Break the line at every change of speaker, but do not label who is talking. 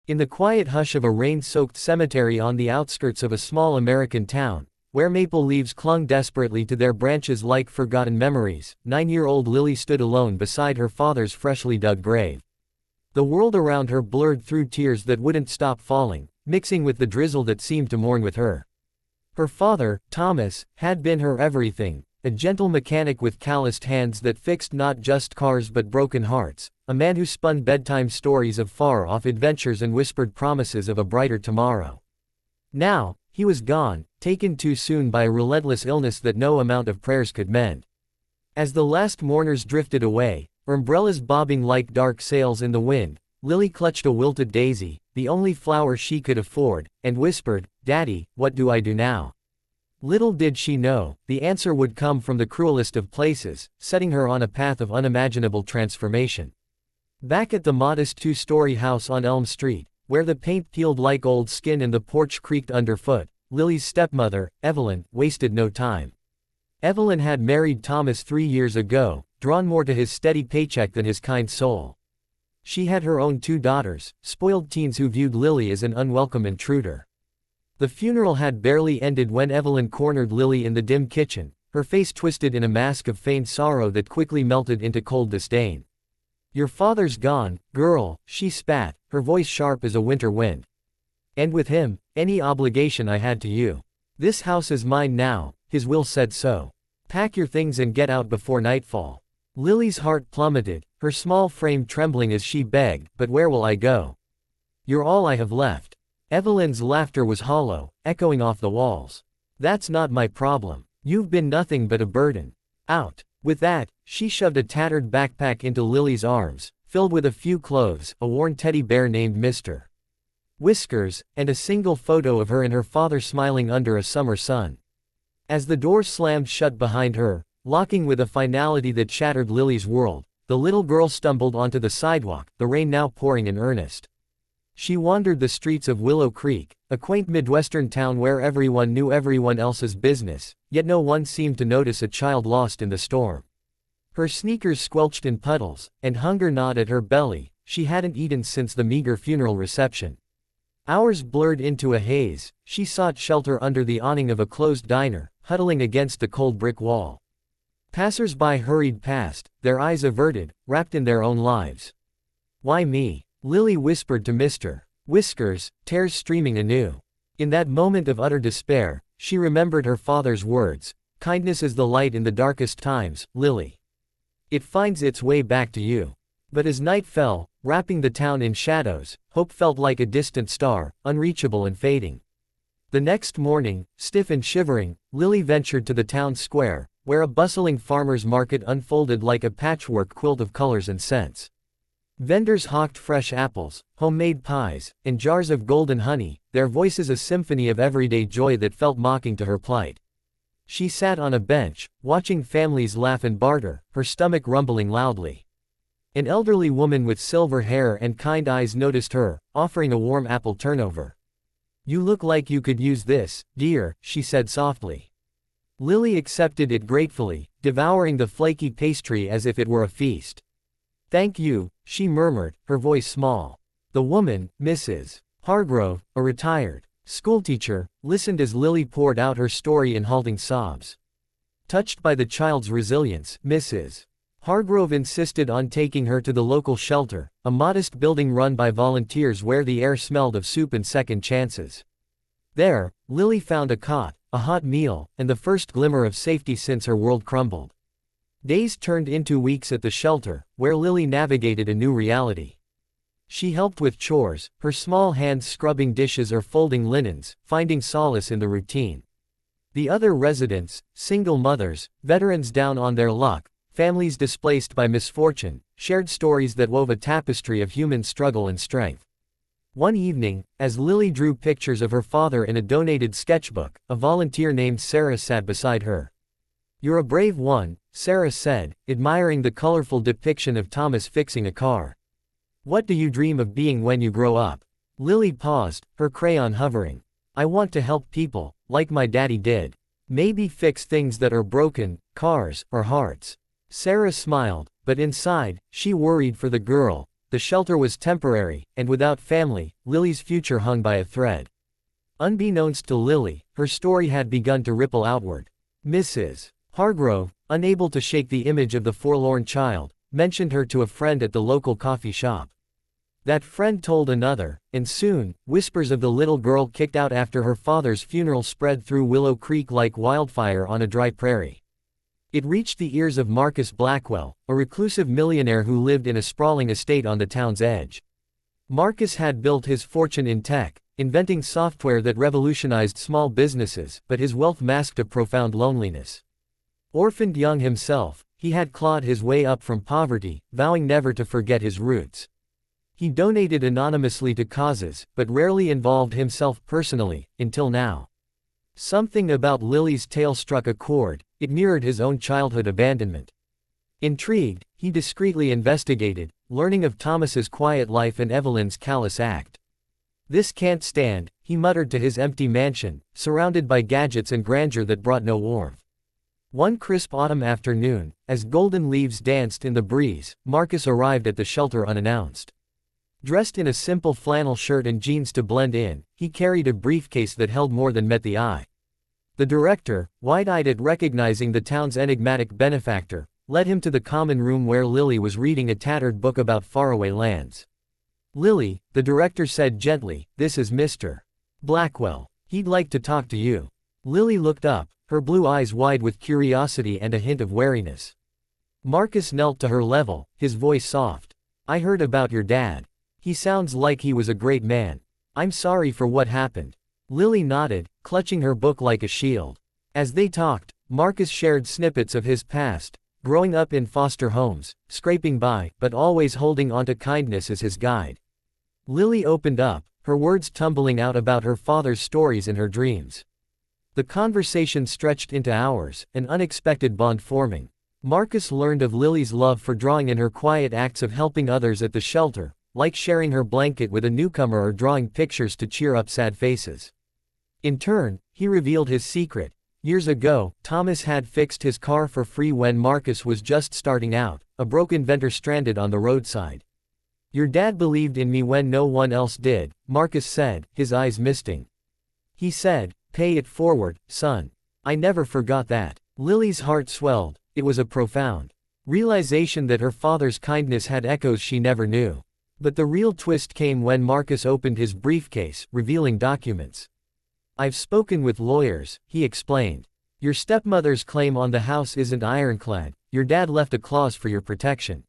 In the quiet hush of a rain-soaked cemetery on the outskirts of a small American town, where maple leaves clung desperately to their branches like forgotten memories, 9-year-old Lily stood alone beside her father's freshly dug grave. The world around her blurred through tears that wouldn't stop falling, mixing with the drizzle that seemed to mourn with her. Her father, Thomas, had been her everything, a gentle mechanic with calloused hands that fixed not just cars but broken hearts, a man who spun bedtime stories of far-off adventures and whispered promises of a brighter tomorrow. Now, he was gone, taken too soon by a relentless illness that no amount of prayers could mend. As the last mourners drifted away, her umbrellas bobbing like dark sails in the wind, Lily clutched a wilted daisy, the only flower she could afford, and whispered, "Daddy, what do I do now?" Little did she know, the answer would come from the cruelest of places, setting her on a path of unimaginable transformation. Back at the modest 2-story house on Elm Street, where the paint peeled like old skin and the porch creaked underfoot, Lily's stepmother, Evelyn, wasted no time. Evelyn had married Thomas 3 years ago, drawn more to his steady paycheck than his kind soul. She had her own 2 daughters, spoiled teens who viewed Lily as an unwelcome intruder. The funeral had barely ended when Evelyn cornered Lily in the dim kitchen, her face twisted in a mask of feigned sorrow that quickly melted into cold disdain. "Your father's gone, girl," she spat, her voice sharp as a winter wind. "And with him, any obligation I had to you. This house is mine now, his will said so. Pack your things and get out before nightfall." Lily's heart plummeted, her small frame trembling as she begged, "But where will I go? You're all I have left." Evelyn's laughter was hollow, echoing off the walls. "That's not my problem. You've been nothing but a burden. Out." With that, she shoved a tattered backpack into Lily's arms, filled with a few clothes, a worn teddy bear named Mr. Whiskers, and a single photo of her and her father smiling under a summer sun. As the door slammed shut behind her, locking with a finality that shattered Lily's world, the little girl stumbled onto the sidewalk, the rain now pouring in earnest. She wandered the streets of Willow Creek, a quaint Midwestern town where everyone knew everyone else's business, yet no one seemed to notice a child lost in the storm. Her sneakers squelched in puddles, and hunger gnawed at her belly. She hadn't eaten since the meager funeral reception. Hours blurred into a haze. She sought shelter under the awning of a closed diner, huddling against the cold brick wall. Passers-by hurried past, their eyes averted, wrapped in their own lives. "Why me?" Lily whispered to Mr. Whiskers, tears streaming anew. In that moment of utter despair, she remembered her father's words, "Kindness is the light in the darkest times, Lily. It finds its way back to you." But as night fell, wrapping the town in shadows, hope felt like a distant star, unreachable and fading. The next morning, stiff and shivering, Lily ventured to the town square, where a bustling farmer's market unfolded like a patchwork quilt of colors and scents. Vendors hawked fresh apples, homemade pies, and jars of golden honey, their voices a symphony of everyday joy that felt mocking to her plight. She sat on a bench, watching families laugh and barter, her stomach rumbling loudly. An elderly woman with silver hair and kind eyes noticed her, offering a warm apple turnover. "You look like you could use this, dear," she said softly. Lily accepted it gratefully, devouring the flaky pastry as if it were a feast. "Thank you," she murmured, her voice small. The woman, Mrs. Hargrove, a retired schoolteacher, listened as Lily poured out her story in halting sobs. Touched by the child's resilience, Mrs. Hargrove insisted on taking her to the local shelter, a modest building run by volunteers where the air smelled of soup and second chances. There, Lily found a cot, a hot meal, and the first glimmer of safety since her world crumbled. Days turned into weeks at the shelter, where Lily navigated a new reality. She helped with chores, her small hands scrubbing dishes or folding linens, finding solace in the routine. The other residents, single mothers, veterans down on their luck, families displaced by misfortune, shared stories that wove a tapestry of human struggle and strength. One evening, as Lily drew pictures of her father in a donated sketchbook, a volunteer named Sarah sat beside her. "You're a brave one," Sarah said, admiring the colorful depiction of Thomas fixing a car. "What do you dream of being when you grow up?" Lily paused, her crayon hovering. "I want to help people, like my daddy did. Maybe fix things that are broken, cars, or hearts." Sarah smiled, but inside, she worried for the girl, the shelter was temporary, and without family, Lily's future hung by a thread. Unbeknownst to Lily, her story had begun to ripple outward. Mrs. Hargrove, unable to shake the image of the forlorn child, mentioned her to a friend at the local coffee shop. That friend told another, and soon, whispers of the little girl kicked out after her father's funeral spread through Willow Creek like wildfire on a dry prairie. It reached the ears of Marcus Blackwell, a reclusive millionaire who lived in a sprawling estate on the town's edge. Marcus had built his fortune in tech, inventing software that revolutionized small businesses, but his wealth masked a profound loneliness. Orphaned young himself, he had clawed his way up from poverty, vowing never to forget his roots. He donated anonymously to causes, but rarely involved himself personally, until now. Something about Lily's tale struck a chord. It mirrored his own childhood abandonment. Intrigued, he discreetly investigated, learning of Thomas's quiet life and Evelyn's callous act. "This can't stand," he muttered to his empty mansion, surrounded by gadgets and grandeur that brought no warmth. One crisp autumn afternoon, as golden leaves danced in the breeze, Marcus arrived at the shelter unannounced. Dressed in a simple flannel shirt and jeans to blend in, he carried a briefcase that held more than met the eye. The director, wide-eyed at recognizing the town's enigmatic benefactor, led him to the common room where Lily was reading a tattered book about faraway lands. "Lily," the director said gently, "this is Mr. Blackwell. He'd like to talk to you." Lily looked up, her blue eyes wide with curiosity and a hint of wariness. Marcus knelt to her level, his voice soft. "I heard about your dad. He sounds like he was a great man. I'm sorry for what happened." Lily nodded, clutching her book like a shield. As they talked, Marcus shared snippets of his past, growing up in foster homes, scraping by, but always holding onto kindness as his guide. Lily opened up, her words tumbling out about her father's stories and her dreams. The conversation stretched into hours, an unexpected bond forming. Marcus learned of Lily's love for drawing and her quiet acts of helping others at the shelter, like sharing her blanket with a newcomer or drawing pictures to cheer up sad faces. In turn, he revealed his secret. Years ago, Thomas had fixed his car for free when Marcus was just starting out, a broke inventor stranded on the roadside. "Your dad believed in me when no one else did," Marcus said, his eyes misting. He said, "Pay it forward, son. I never forgot that." Lily's heart swelled. It was a profound realization that her father's kindness had echoes she never knew. But the real twist came when Marcus opened his briefcase, revealing documents. "I've spoken with lawyers," he explained. "Your stepmother's claim on the house isn't ironclad. Your dad left a clause for your protection."